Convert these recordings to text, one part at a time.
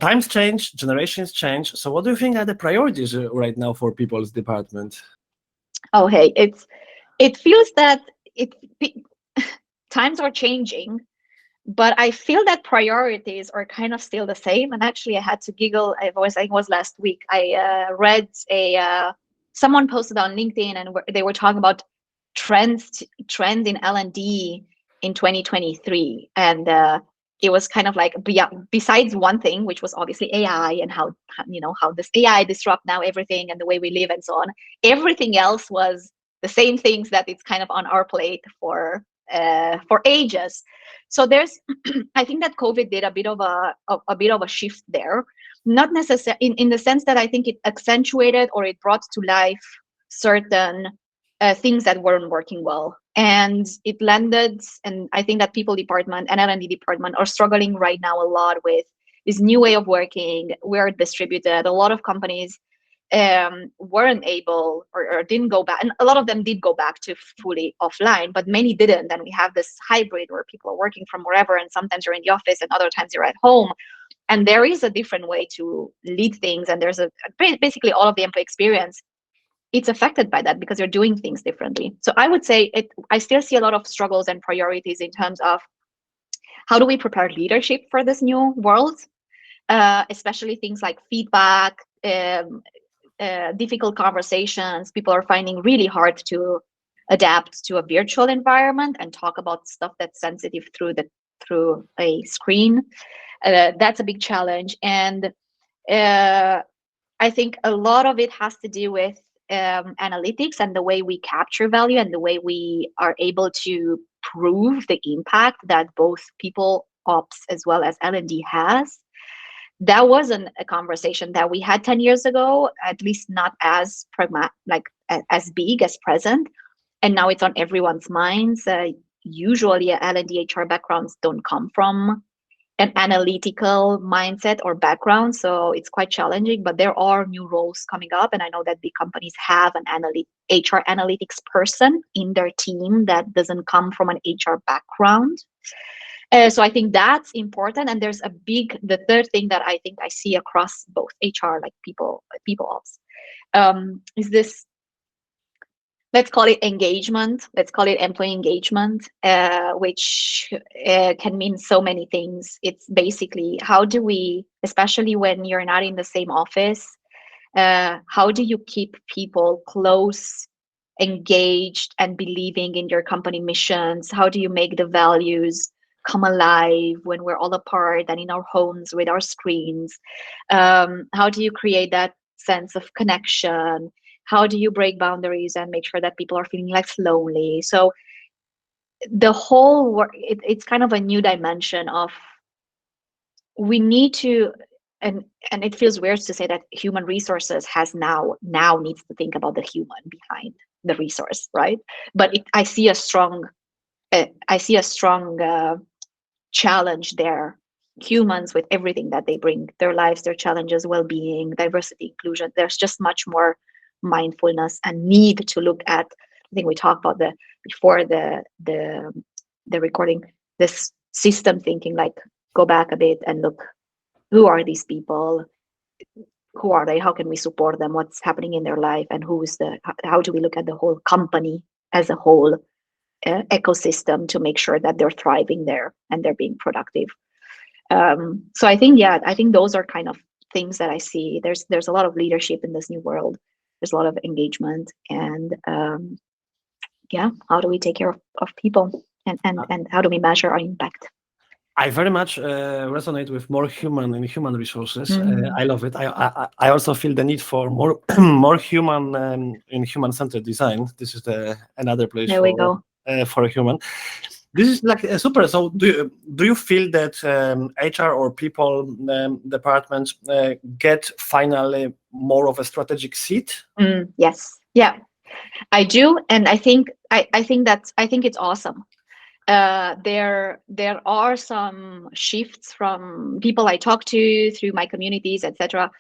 times change, generations change. So what do you think are the priorities right now for people's department? Oh, hey, it feels that it times are changing, but I feel that priorities are kind of still the same. And actually, I had to giggle. I think it was last week. I read someone posted on LinkedIn, and they were talking about trends in L&D in 2023, and it was kind of like, besides one thing, which was obviously AI, and how this AI disrupt now everything and the way we live and so on. Everything else was the same things that it's kind of on our plate for ages. So there's, I think that COVID did a bit of a shift there, not necessarily in the sense that I think it accentuated or it brought to life certain things that weren't working well, and it landed. And I think that people department and L&D department are struggling right now a lot with this new way of working. We're distributed. A lot of companies weren't able or didn't go back, and a lot of them did go back to fully offline, but many didn't. And we have this hybrid where people are working from wherever, and sometimes you're in the office and other times you're at home. And there is a different way to lead things, and there's basically all of the employee experience, it's affected by that because you're doing things differently. So I would say I still see a lot of struggles and priorities in terms of how do we prepare leadership for this new world, especially things like feedback, difficult conversations. People are finding really hard to adapt to a virtual environment and talk about stuff that's sensitive through a screen. That's a big challenge, and I think a lot of it has to do with analytics and the way we capture value and the way we are able to prove the impact that both people ops as well as L&D has. That wasn't a conversation that we had 10 years ago, at least not as as big as present. And now it's on everyone's minds. Usually L&D HR backgrounds don't come from an analytical mindset or background, so it's quite challenging. But there are new roles coming up, and I know that big companies have an HR analytics person in their team that doesn't come from an HR background. So I think that's important. And there's the third thing that I think I see across both HR, like people ops, is this, let's call it engagement, let's call it employee engagement, which can mean so many things. It's basically, how do we, especially when you're not in the same office, how do you keep people close, engaged, and believing in your company missions? How do you make the values come alive when we're all apart and in our homes with our screens? How do you create that sense of connection? How do you break boundaries and make sure that people are feeling less lonely? So the whole work, it's kind of a new dimension of, we need to, and it feels weird to say that human resources has now needs to think about the human behind the resource, right? But I see a strong challenge there. Humans, with everything that they bring, their lives, their challenges, well-being, diversity, inclusion, there's just much more mindfulness and need to look at. I think we talked about before the recording, this system thinking, like, go back a bit and look, who are these people, who are they, how can we support them, what's happening in their life, and how do we look at the whole company as a whole ecosystem to make sure that they're thriving there and they're being productive. So I think those are kind of things that I see. There's a lot of leadership in this new world. There's a lot of engagement, and how do we take care of people, and how do we measure our impact? I very much resonate with more human in human resources. I love it. I also feel the need for more more human in human-centered design. This is another place there we go. For a human. This is like super. So do you feel that HR or people departments get finally more of a strategic seat? Yes, yeah, I do, and I think it's awesome. There are some shifts from people I talk to through my communities, etc.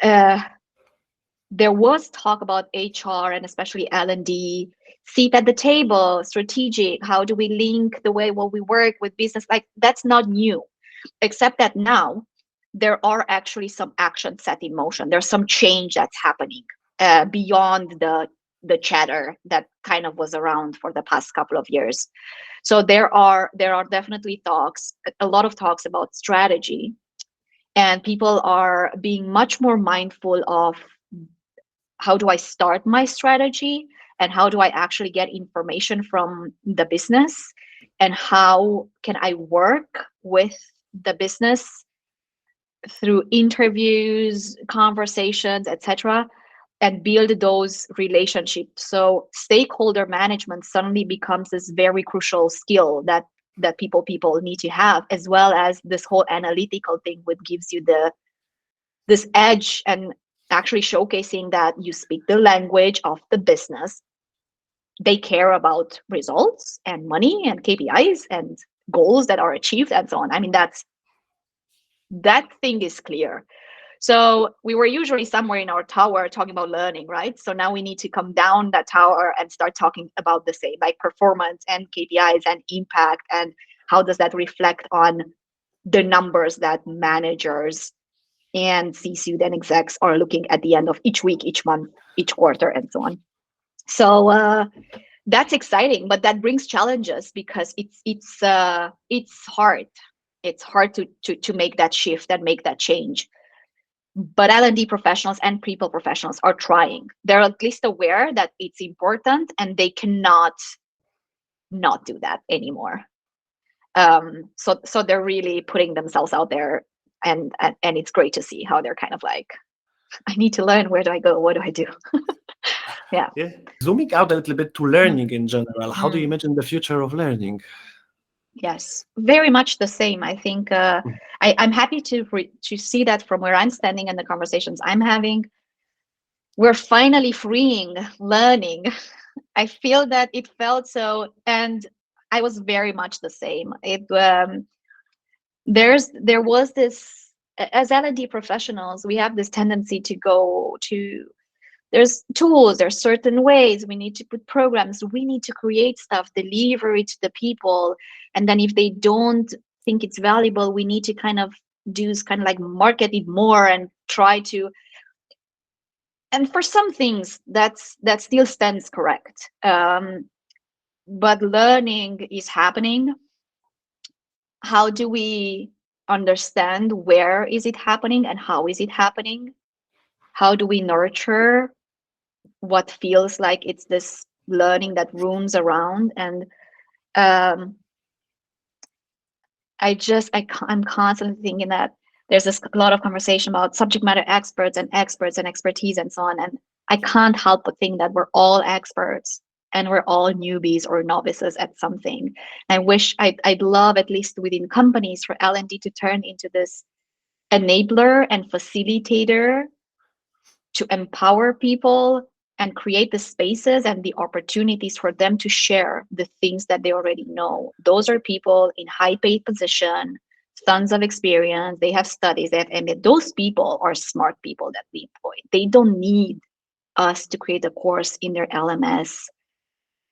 There was talk about HR and especially L&D, seat at the table, strategic. How do we link the way we work with business? Like, that's not new, except that now there are actually some action set in motion. There's some change that's happening beyond the chatter that kind of was around for the past couple of years. So there are definitely a lot of talks about strategy, and people are being much more mindful of how do I start my strategy, and how do I actually get information from the business, and how can I work with the business through interviews, conversations, etc., and build those relationships. So stakeholder management suddenly becomes this very crucial skill that people need to have, as well as this whole analytical thing, which gives you this edge, and actually showcasing that you speak the language of the business. They care about results and money and KPIs and goals that are achieved and so on. I mean, that thing is clear. So we were usually somewhere in our tower talking about learning, right? So now we need to come down that tower and start talking about the same, like performance and KPIs and impact, and how does that reflect on the numbers that managers and C-suite and execs are looking at the end of each week, each month, each quarter, and so on. So that's exciting, but that brings challenges, because it's hard. It's hard to make that shift and make that change. But L&D professionals and people professionals are trying. They're at least aware that it's important, and they cannot not do that anymore. So they're really putting themselves out there, and it's great to see how they're kind of like, I need to learn. Where do I go? What do I do? Yeah. Zooming out a little bit to learning in general, how do you imagine the future of learning? Yes, very much the same. I think I'm happy to see that from where I'm standing in the conversations I'm having. We're finally freeing learning. I feel that it felt so, and I was very much the same. There was this, as L&D professionals, we have this tendency to go to, there's tools, there's certain ways we need to put programs, we need to create stuff, deliver it to the people, and then if they don't think it's valuable, we need to kind of market it more and try to. And for some things, that still stands correct. But learning is happening. How do we understand where is it happening and how is it happening? How do we nurture what feels like it's this learning that roams around? And I'm constantly thinking that there's a lot of conversation about subject matter experts and expertise and so on. And I can't help but think that we're all experts and we're all newbies or novices at something. I wish I'd love, at least within companies, for L&D to turn into this enabler and facilitator to empower people and create the spaces and the opportunities for them to share the things that they already know. Those are people in high paid position, tons of experience, they have studies, and those people are smart people that we employ. They don't need us to create a course in their LMS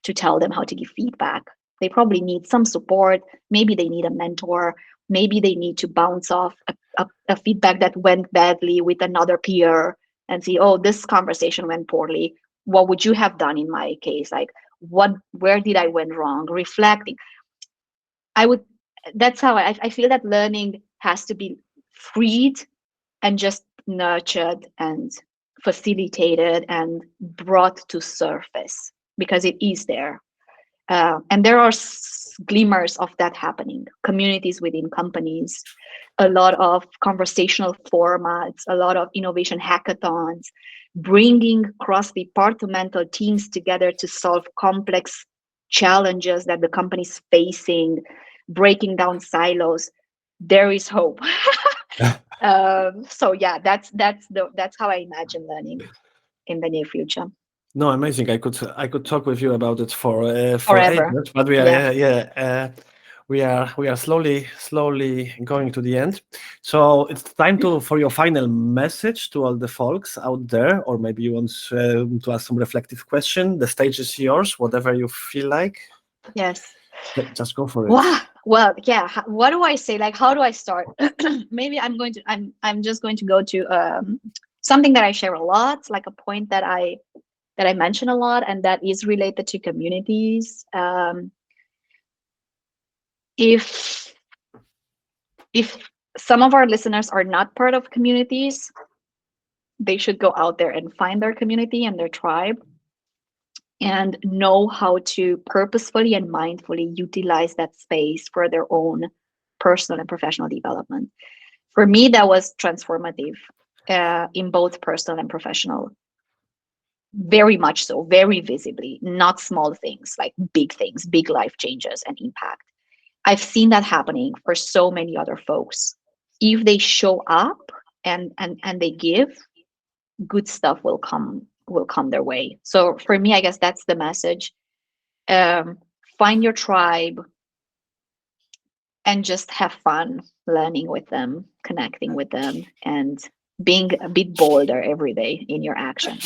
to tell them how to give feedback. They probably need some support. Maybe they need a mentor. Maybe they need to bounce off a feedback that went badly with another peer and see, oh, this conversation went poorly. What would you have done in my case? Like, where did I went wrong? Reflecting. That's how I feel that learning has to be freed and just nurtured and facilitated and brought to surface, because it is there. And there are glimmers of that happening. Communities within companies, a lot of conversational formats, a lot of innovation hackathons, bringing cross-departmental teams together to solve complex challenges that the company's facing, breaking down silos. There is hope. So yeah, that's how I imagine learning in the near future. No, amazing. I could talk with you about it for Forever. ages, but we are we are slowly going to the end. So it's time for your final message to all the folks out there, or maybe you want to ask some reflective question. The stage is yours. Whatever you feel like. Yes. Just go for it. Wow. Well, yeah. What do I say? Like, how do I start? Maybe I'm just going to go to something that I share a lot, like a point that I mention a lot, and that is related to communities. If some of our listeners are not part of communities, they should go out there and find their community and their tribe and know how to purposefully and mindfully utilize that space for their own personal and professional development. For me, that was transformative in both personal and professional. Very much so, very visibly, not small things, like big things, big life changes and impact. I've seen that happening for so many other folks. If they show up and they give, good stuff will come their way. So for me, I guess that's the message. Find your tribe and just have fun learning with them, connecting with them, and being a bit bolder every day in your action.